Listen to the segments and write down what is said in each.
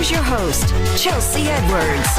Here's your host, Chelsea Edwards.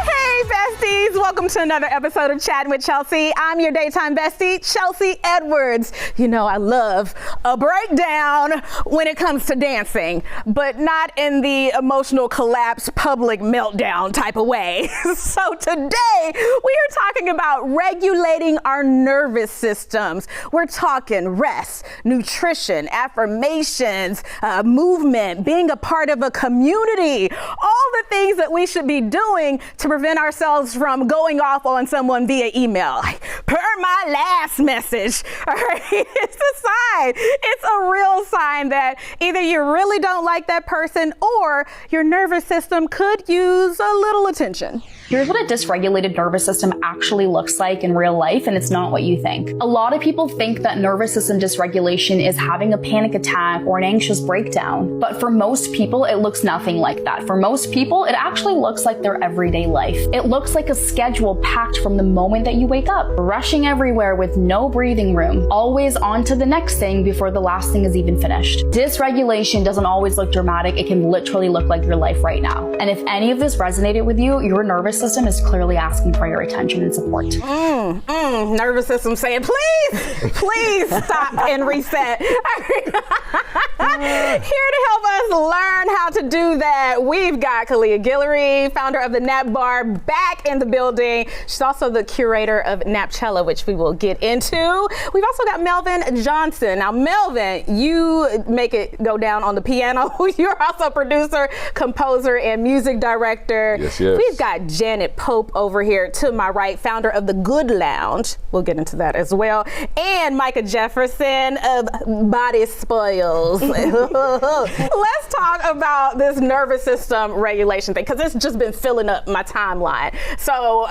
Hey, besties. Welcome to another episode of Chattin With Chelsea. I'm your daytime bestie, Chelsea Edwards. You know, I love a breakdown when it comes to dancing, but not in the emotional collapse, public meltdown type of way. So today, we are talking about regulating our nervous systems. We're talking rest, nutrition, affirmations, movement, being a part of a community, all the things that we should be doing to prevent ourselves from going off on someone via email. Like, per my last message, all right? It's a sign. It's a real sign that either you really don't like that person or your nervous system could use a little attention. Here's what a dysregulated nervous system actually looks like in real life, and it's not what you think. A lot of people think that nervous system dysregulation is having a panic attack or an anxious breakdown. But for most people, it looks nothing like that. For most people, it actually looks like their everyday life. It looks like a schedule packed from the moment that you wake up, rushing everywhere with no breathing room, always on to the next thing before the last thing is even finished. Dysregulation doesn't always look dramatic. It can literally look like your life right now. And if any of this resonated with you, your nervous system is clearly asking for your attention and support. Nervous system saying, please stop and reset. Here to help us learn how to do that, we've got Kalia Guillory, founder of the Nap Bar, back in the building. She's also the curator of Napchella, which we will get into. We've also got Melvin Johnson. Now, Melvin, you make it go down on the piano. You're also producer, composer, and music director. Yes. We've got Janet Pope over here to my right, founder of the Good Lounge. We'll get into that as well. And Micah Jefferson of Body Spoils. Let's talk about this nervous system regulation thing, because it's just been filling up my timeline. So,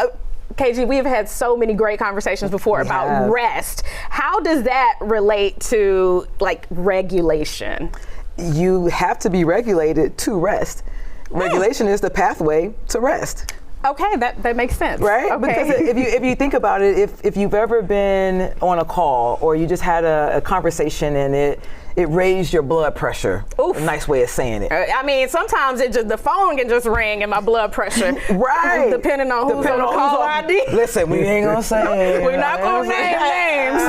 KG, we've had so many great conversations before about rest. How does that relate to like regulation? You have to be regulated to rest. Regulation is the pathway to rest. Okay, that makes sense. Right? Okay. Because if you think about it, if you've ever been on a call or you just had a conversation and it raised your blood pressure. Oof. A nice way of saying it. I mean, sometimes the phone can just ring and my blood pressure. Right. Depending on who's on the call ID. Listen, we ain't gonna say. We're not gonna name names.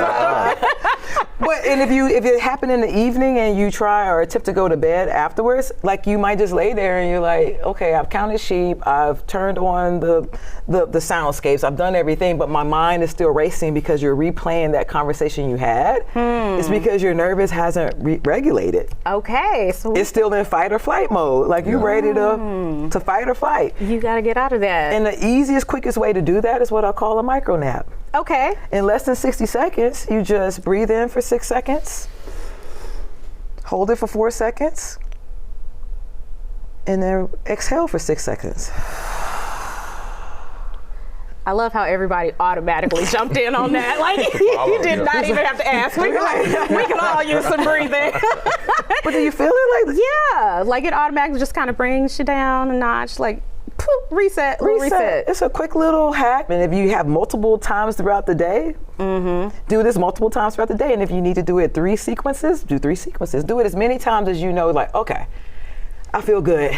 But if it happened in the evening and you try or attempt to go to bed afterwards, like you might just lay there and you're like, okay, I've counted sheep, I've turned on the soundscapes, I've done everything, but my mind is still racing because you're replaying that conversation you had. It's because your nervous hasn't regulated. Okay, so it's still in fight or flight mode. Like you ready to fight or flight. You gotta get out of that. And the easiest, quickest way to do that is what I call a micro nap. Okay. In less than 60 seconds, you just breathe in for 6 seconds, hold it for 4 seconds, and then exhale for 6 seconds. I love how everybody automatically jumped in on that. Like, you did not even have to ask. We can all use some breathing. But do you feel it like? Yeah, like it automatically just kind of brings you down a notch, like, poof, reset. It's a quick little hack. And if you have multiple times throughout the day, do this multiple times throughout the day. And if you need to do it 3 sequences, do 3 sequences. Do it as many times as you know, like, okay, I feel good.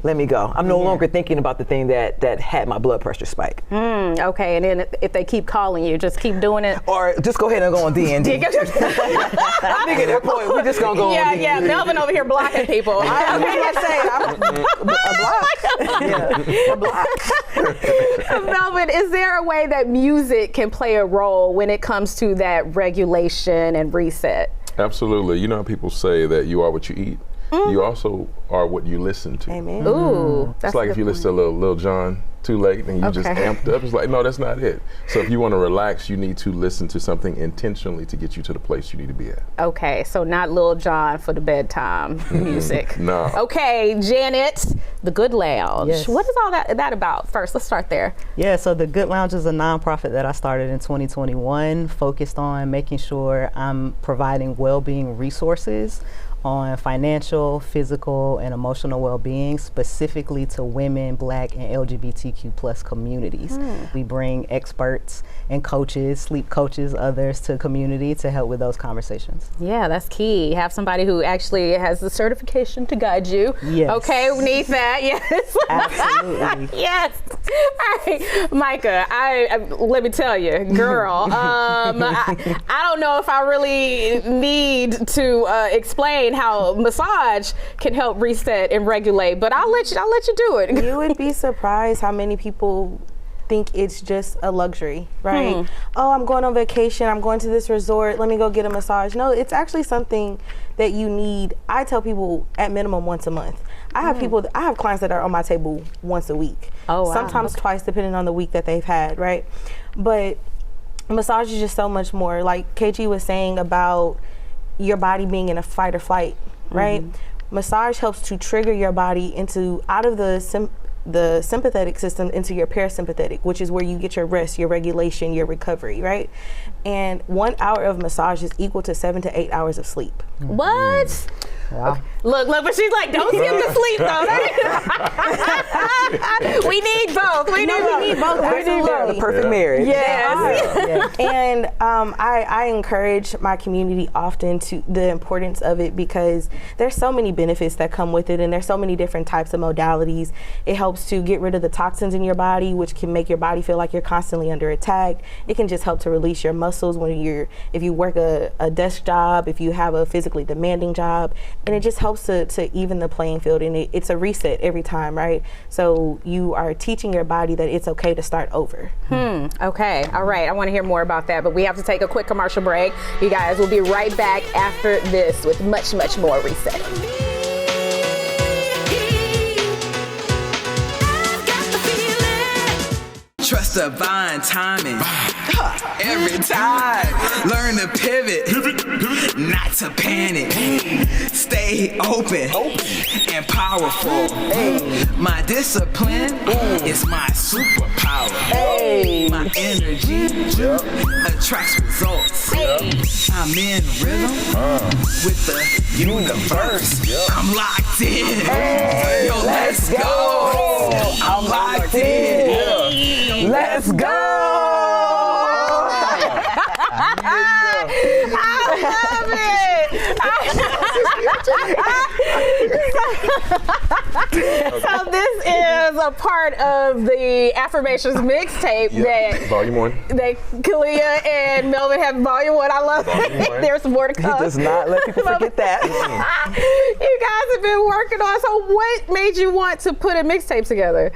Let me go. I'm no longer thinking about the thing that had my blood pressure spike. Okay, and then if they keep calling you, just keep doing it. Or just go ahead and go on D&D. I think at that point, we're just going to go on D&D. Yeah, Melvin over here blocking people. I'm blocked. Melvin, is there a way that music can play a role when it comes to that regulation and reset? Absolutely. You know how people say that you are what you eat? You also are what you listen to. Amen. Ooh, it's like if you listen to Lil Jon too late and you just amped up. It's like, no, that's not it. So if you want to relax, you need to listen to something intentionally to get you to the place you need to be at. Okay, so not Lil Jon for the bedtime music. No. Okay, Janet, the Good Lounge. Yes. What is all that about? First, let's start there. Yeah, so the Good Lounge is a nonprofit that I started in 2021, focused on making sure I'm providing well-being resources on financial, physical, and emotional well-being, specifically to women, Black, and LGBTQ plus communities. We bring experts and coaches, sleep coaches, others to community to help with those conversations. Yeah, that's key. Have somebody who actually has the certification to guide you. Yes. Okay, we need that. Yes. Absolutely. Yes. All right, Micah, I let me tell you, girl, I don't know if I really need to explain how massage can help reset and regulate, but I'll let you do it. You would be surprised how many people think it's just a luxury, right? Oh, I'm going on vacation, I'm going to this resort, let me go get a massage. No, it's actually something that you need. I tell people at minimum once a month. I have clients that are on my table once a week. Oh, wow. Sometimes twice, depending on the week that they've had, right? But massage is just so much more. Like KG was saying about your body being in a fight or flight, right? Massage helps to trigger your body out of the sympathetic system into your parasympathetic, which is where you get your rest, your regulation, your recovery, right? And 1 hour of massage is equal to 7 to 8 hours of sleep. What? Wow. Look, but she's like, don't skip the sleep though. We need both. We need both. They're the perfect marriage. Yes. And I encourage my community often to the importance of it, because there's so many benefits that come with it, and there's so many different types of modalities. It helps to get rid of the toxins in your body, which can make your body feel like you're constantly under attack. It can just help to release your muscles if you work a desk job, if you have a physically demanding job, and it just helps to even the playing field, and it's a reset every time, right? So you are teaching your body that it's okay to start over. Okay, all right, I want to hear more about that, but we have to take a quick commercial break. You guys will be right back after this with much, much more resetting. Trust divine timing. Every time. Learn to pivot. Not to panic. Stay open and powerful. My discipline is my superpower. My energy attracts results. I'm in rhythm with the universe. I'm locked in. Yo, let's go. I'm locked in. Let's go! I love it. So this is a part of the affirmations mixtape that Volume 1. that Kalia and Melvin have volume 1. I love it. There's more to come. He does not let people forget that. You guys have been working on. So what made you want to put a mixtape together?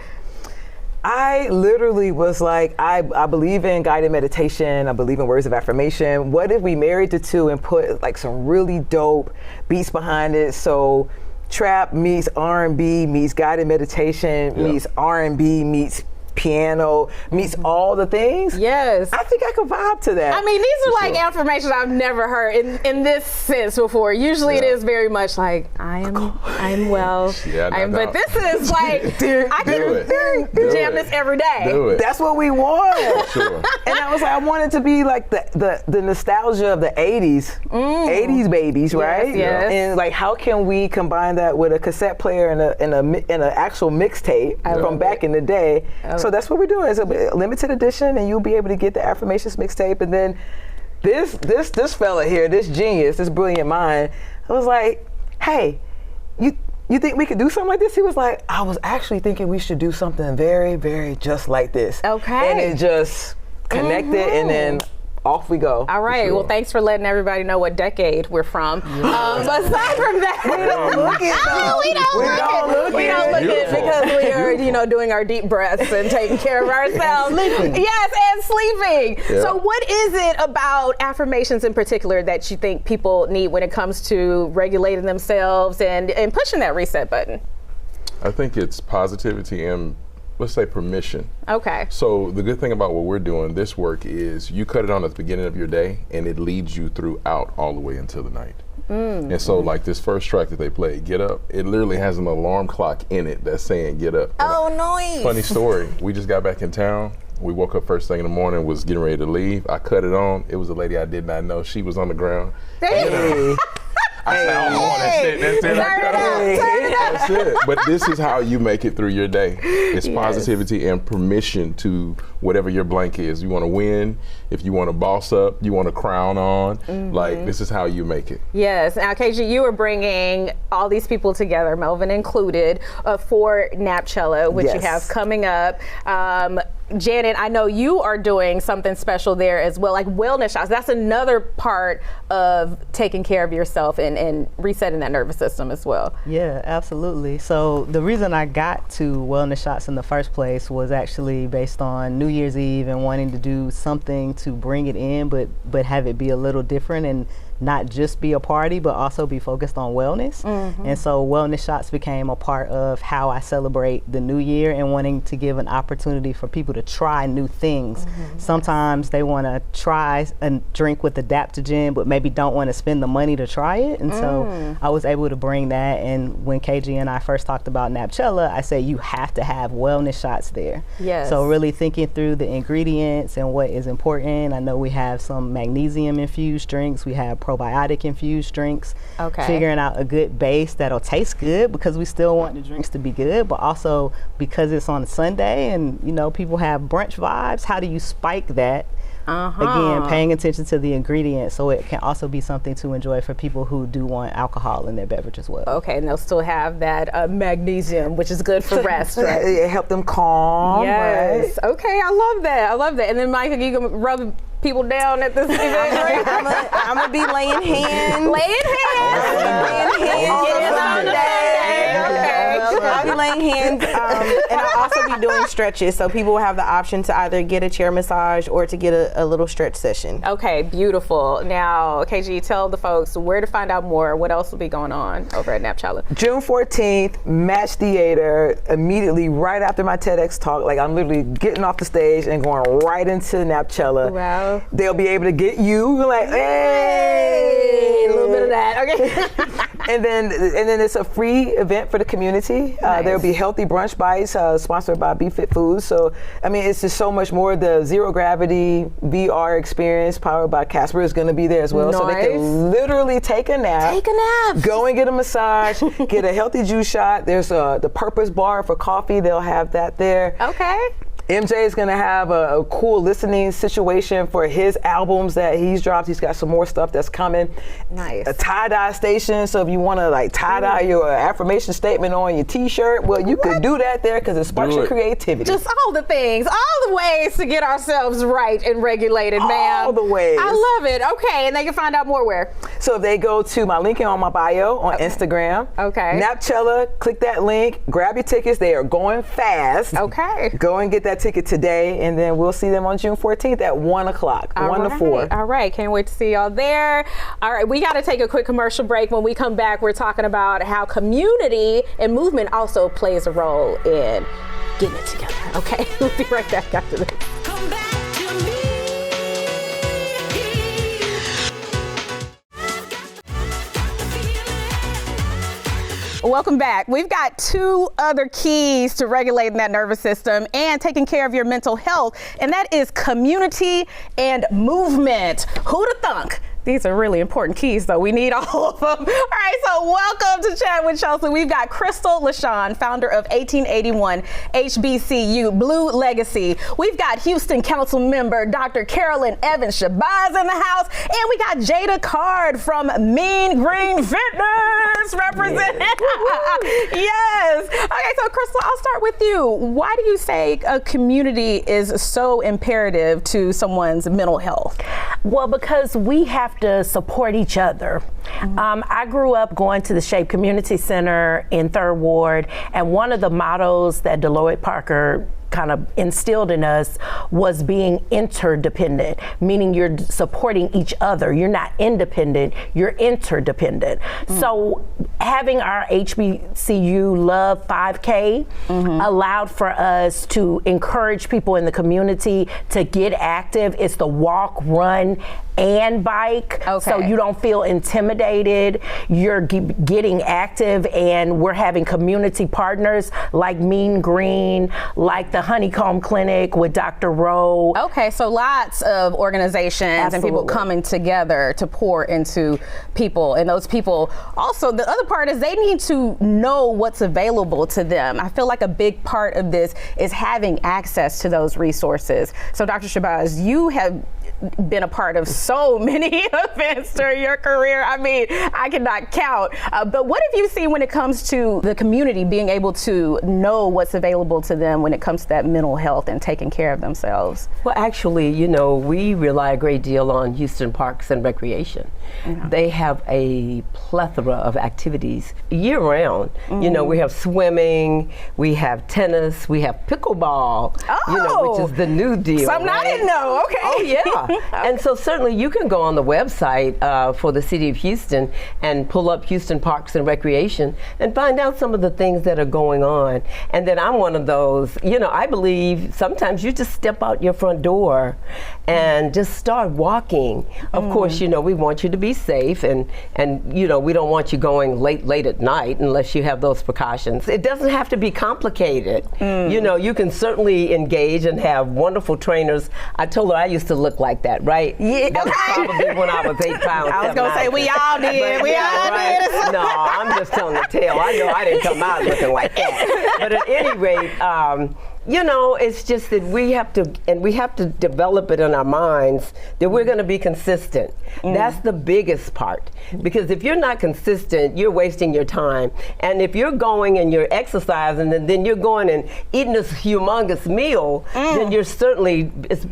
I literally was like, I believe in guided meditation. I believe in words of affirmation. What if we married the two and put like some really dope beats behind it? So trap meets R&B meets guided meditation meets R&B meets piano meets all the things. Yes. I think I could vibe to that. I mean, these are like affirmations I've never heard in this sense before. Usually it is very much like, I am well. But this is like, I can jam this every day. Do it. That's what we want. Sure. And I was like, I want it to be like the nostalgia of the 80s, 80s babies, right? Yes. And like, how can we combine that with a cassette player and an actual mixtape from back in the day? So that's what we're doing. It's a limited edition, and you'll be able to get the affirmations mixtape. And then this fella here, this genius, this brilliant mind, I was like, hey, you think we could do something like this? He was like, I was actually thinking we should do something very, very just like this. Okay. And it just connected, and then off we go. All right. Well, thanks for letting everybody know what decade we're from. But aside from that, We don't look it. we don't look it because we are, doing our deep breaths and taking care of ourselves. Yes, and sleeping. Yeah. So what is it about affirmations in particular that you think people need when it comes to regulating themselves and pushing that reset button? I think it's positivity and, let's say, permission. Okay. So the good thing about what we're doing, this work, is you cut it on at the beginning of your day and it leads you throughout all the way until the night. And so like this first track that they played, Get Up, it literally has an alarm clock in it that's saying get up. Oh, nice. Funny story, we just got back in town. We woke up first thing in the morning, was getting ready to leave. I cut it on. It was a lady I did not know. She was on the ground. I said, oh, that's it. That's it. That's it. But this is how you make it through your day. It's positivity and permission to whatever your blank is. You want to win. If you want to boss up, you want a crown on. Like, this is how you make it. Yes. Now, KG, you are bringing all these people together, Melvin included, for Napchella, which you have coming up. Janet, I know you are doing something special there as well, like wellness shots. That's another part of taking care of yourself and resetting that nervous system as well. Yeah, absolutely. So the reason I got to wellness shots in the first place was actually based on New Year's Eve and wanting to do something to bring it in, but have it be a little different and not just be a party, but also be focused on wellness. And so wellness shots became a part of how I celebrate the new year and wanting to give an opportunity for people to try new things. Sometimes they want to try a drink with adaptogen, but maybe don't want to spend the money to try it. And so I was able to bring that. And when KG and I first talked about Napchella, I said, you have to have wellness shots there. Yes. So really thinking through the ingredients and what is important. I know we have some magnesium infused drinks. We have probiotic infused drinks. Okay. Figuring out a good base that'll taste good, because we still want the drinks to be good, but also because it's on a Sunday and you know people have brunch vibes, how do you spike that? Again, paying attention to the ingredients, so it can also be something to enjoy for people who do want alcohol in their beverage as well. Okay, and they'll still have that magnesium, which is good for rest, right? It help them calm. Yes. Right? Okay, I love that. I love that. And then, Micah, you can rub people down at this event, right? I'm gonna be laying hands. Laying hands. Laying hands. Okay. I'll be laying hands, and I'll also be doing stretches, so people will have the option to either get a chair massage or to get a little stretch session. Okay, beautiful. Now, KG, tell the folks where to find out more. What else will be going on over at Napchella? June 14th, Match Theater, immediately right after my TEDx talk. Like, I'm literally getting off the stage and going right into Napchella. Wow. They'll be able to get you. You're like, hey, a little bit of that. Okay. And then it's a free event for the community. Nice. There'll be healthy brunch bites sponsored by Be Fit Foods. So, I mean, it's just so much more. The zero gravity VR experience powered by Casper is going to be there as well. Nice. So they can literally take a nap. Go and get a massage, get a healthy juice shot. There's the Purpose Bar for coffee. They'll have that there. Okay. MJ is going to have a cool listening situation for his albums that he's dropped. He's got some more stuff that's coming. Nice. A tie-dye station, so if you want to like tie-dye your affirmation statement on your t-shirt, well, you could do that there because it sparks your creativity. Just all the things, all the ways to get ourselves right and regulated, ma'am. All the ways. I love it. Okay, and they can find out more where? So if they go to my link on my bio on Instagram. Okay. Napchella, click that link, grab your tickets. They are going fast. Okay. Go and get that ticket today, and then we'll see them on June 14th at 1 o'clock, 1 to 4. All right, can't wait to see y'all there. All right, we got to take a quick commercial break. When we come back, we're talking about how community and movement also plays a role in getting it together. Okay, we'll be right back after this. Come back to me. Welcome back. We've got 2 other keys to regulating that nervous system and taking care of your mental health, and that is community and movement. Who'da thunk? These are really important keys, though. We need all of them. All right, so welcome to Chattin With Chelsea. We've got Crystal LaShawn, founder of 1881 HBCU Blue Legacy. We've got Houston Council member Dr. Carolyn Evans Shabazz in the house. And we got Jada Card from Mean Green Fitness representing. Yes. Okay, so Crystal, I'll start with you. Why do you say a community is so imperative to someone's mental health? Well, because we have to support each other. I grew up going to the Shape Community Center in 3rd Ward, and one of the mottos that Deloitte Parker kind of instilled in us was being interdependent, meaning you're supporting each other. You're not independent, you're interdependent. So having our HBCU Love 5K allowed for us to encourage people in the community to get active. It's the walk, run, and bike. Okay. So you don't feel intimidated. You're getting active, and we're having community partners like Mean Green, like the the Honeycomb Clinic with Dr. Rowe. Okay, so lots of organizations and people Absolutely. coming together to pour into people. And those people also, the other part is they need to know what's available to them. I feel like a big part of this is having access to those resources. So Dr. Shabazz, you have been a part of so many events during your career. I mean, I cannot count. But what have you seen when it comes to the community being able to know what's available to them when it comes to that mental health and taking care of themselves? Well, actually, you know, we rely a great deal on Houston Parks and Recreation. They have a plethora of activities year round. You know, we have swimming, we have tennis, we have pickleball, you know, which is the new deal. Something I didn't know, okay. Oh, yeah. And so certainly you can go on the website for the city of Houston and pull up Houston Parks and Recreation and find out some of the things that are going on. And then I'm one of those, you know, I believe sometimes you just step out your front door and just start walking. Of course, you know, we want you to be safe and you know, we don't want you going late at night unless you have those precautions. It doesn't have to be complicated. You know, you can certainly engage and have wonderful trainers. I told her I used to look like that, right? Yeah. That was probably when I was 8 pounds. I was going to say, we all did. But We all did. No, I'm just telling the tale. I know I didn't come out looking like that. But at any rate, you know, it's just that we have to develop it in our minds that we're going to be consistent. That's the biggest part. Because if you're not consistent, you're wasting your time. And if you're going and you're exercising and then you're going and eating this humongous meal, then you're certainly, it's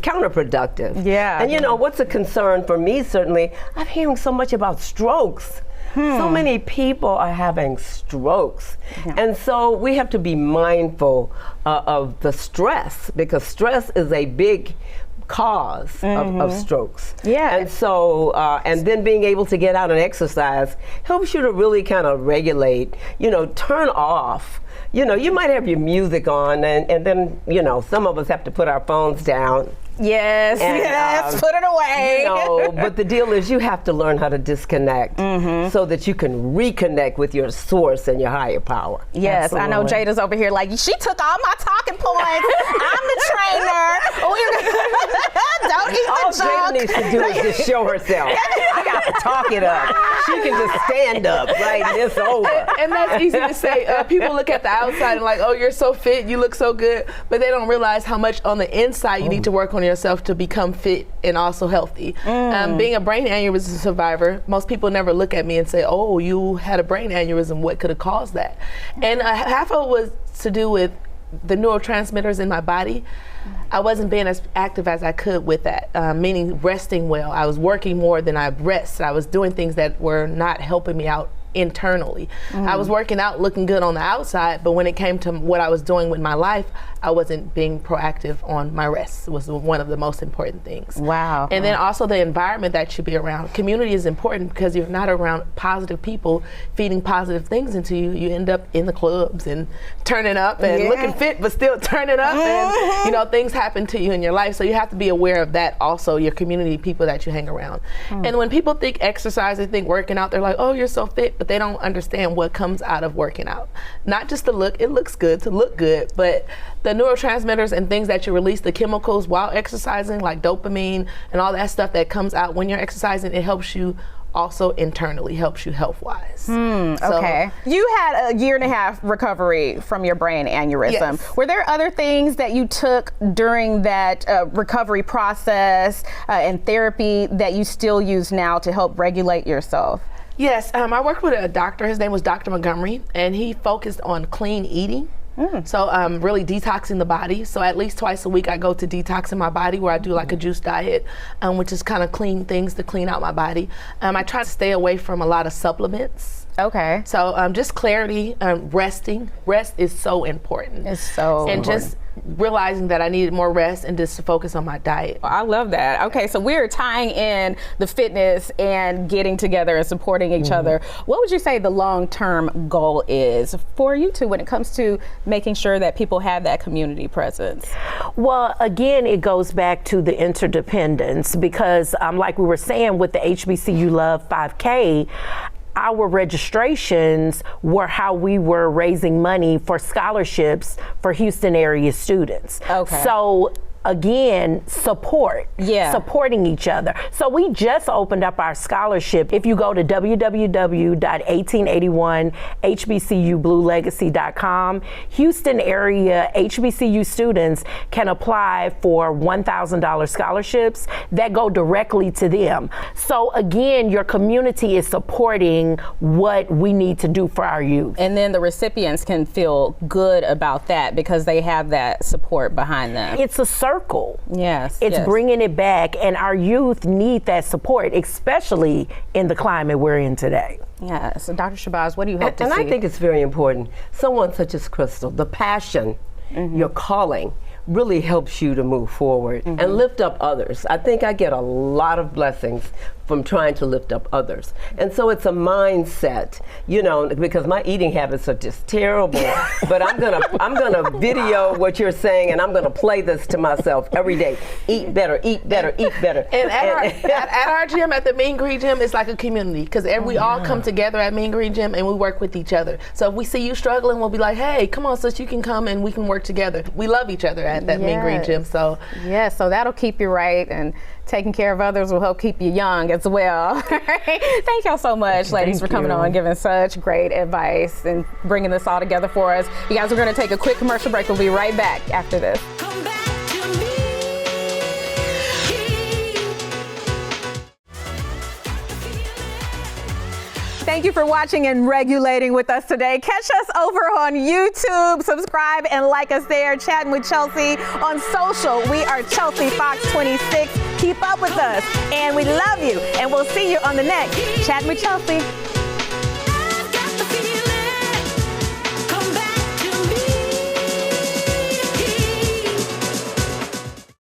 counterproductive. Yeah. And you know, what's a concern for me certainly, I'm hearing so much about strokes. So many people are having strokes. And so we have to be mindful of the stress, because stress is a big cause of strokes. Yeah. And so, and then being able to get out and exercise helps you to really kind of regulate, you know, turn off. You know, you might have your music on and then, you know, some of us have to put our phones down. Yes, And, yes, put it away. You know, but the deal is you have to learn how to disconnect so that you can reconnect with your source and your higher power. Yes, I know Absolutely. Jada's over here like, she took all my talking points. I'm the trainer. Don't eat All the Jada junk. needs to do is just show herself. I got to talk it up. She can just stand up, right? And it's over. And that's easy to say. People look at the outside and like, oh, you're so fit, you look so good, but they don't realize how much on the inside you need to work on yourself to become fit and also healthy. Being a brain aneurysm survivor, most people never look at me and say, oh, you had a brain aneurysm, what could have caused that? And half of it was to do with the neurotransmitters in my body. I wasn't being as active as I could with that, meaning resting well. I was working more than I rested. I was doing things that were not helping me out internally. I was working out, looking good on the outside, but when it came to what I was doing with my life, I wasn't being proactive on my rest. It was one of the most important things. Wow. And then also the environment that you be around. Community is important because you're not around positive people feeding positive things into you. You end up in the clubs and turning up and looking fit, but still turning up. And, you know, things happen to you in your life. So you have to be aware of that also, your community, people that you hang around. And when people think exercise, they think working out, they're like, oh, you're so fit, but they don't understand what comes out of working out. Not just the look, it looks good to look good, but the neurotransmitters and things that you release, the chemicals while exercising, like dopamine and all that stuff that comes out when you're exercising, it helps you also internally, helps you health-wise. Okay. You had a 1.5 year recovery from your brain aneurysm. Yes. Were there other things that you took during that recovery process and therapy that you still use now to help regulate yourself? Yes, I worked with a doctor. His name was Dr. Montgomery, and he focused on clean eating. So really detoxing the body. So at least twice a week I go to detoxing my body, where I do like a juice diet, which is kind of clean things to clean out my body. I try to stay away from a lot of supplements. Okay. So just clarity, resting. Rest is so important. It's so And important. just realizing that I needed more rest and just to focus on my diet. I love that. Okay, so we're tying in the fitness and getting together and supporting each other. What would you say the long-term goal is for you two when it comes to making sure that people have that community presence? Well, again, it goes back to the interdependence because like we were saying with the HBCU Love 5K, our registrations were how we were raising money for scholarships for Houston area students. Okay. So again, supporting each other. So we just opened up our scholarship. If you go to www.1881hbcubluelegacy.com, Houston area HBCU students can apply for $1,000 scholarships that go directly to them. So again, your community is supporting what we need to do for our youth. And then the recipients can feel good about that because they have that support behind them. It's a circle. Yes. It's bringing it back, and our youth need that support, especially in the climate we're in today. Yeah. So Dr. Shabazz, what do you hope to see? And I think it's very important. Someone such as Crystal, the passion, your calling, really helps you to move forward and lift up others. I think I get a lot of blessings from trying to lift up others. And so it's a mindset, you know, because my eating habits are just terrible. But I'm gonna video what you're saying, and I'm gonna play this to myself every day. Eat better, eat better, eat better. And at our gym, at the Mean Green Gym, it's like a community because we all come together at Mean Green Gym and we work with each other. So if we see you struggling, we'll be like, hey, come on, sis, you can come and we can work together. We love each other at that Mean Green Gym. So so that'll keep you right, and taking care of others will help keep you young as well. Thank y'all so much, ladies, for coming on, giving such great advice and bringing this all together for us. You guys, we're going to take a quick commercial break. We'll be right back after this. Thank you for watching and regulating with us today. Catch us over on YouTube. Subscribe and like us there. Chatting with Chelsea on social. We are Chelsea Fox 26. Keep up with us, and we love you. And we'll see you on the next Chatting with Chelsea.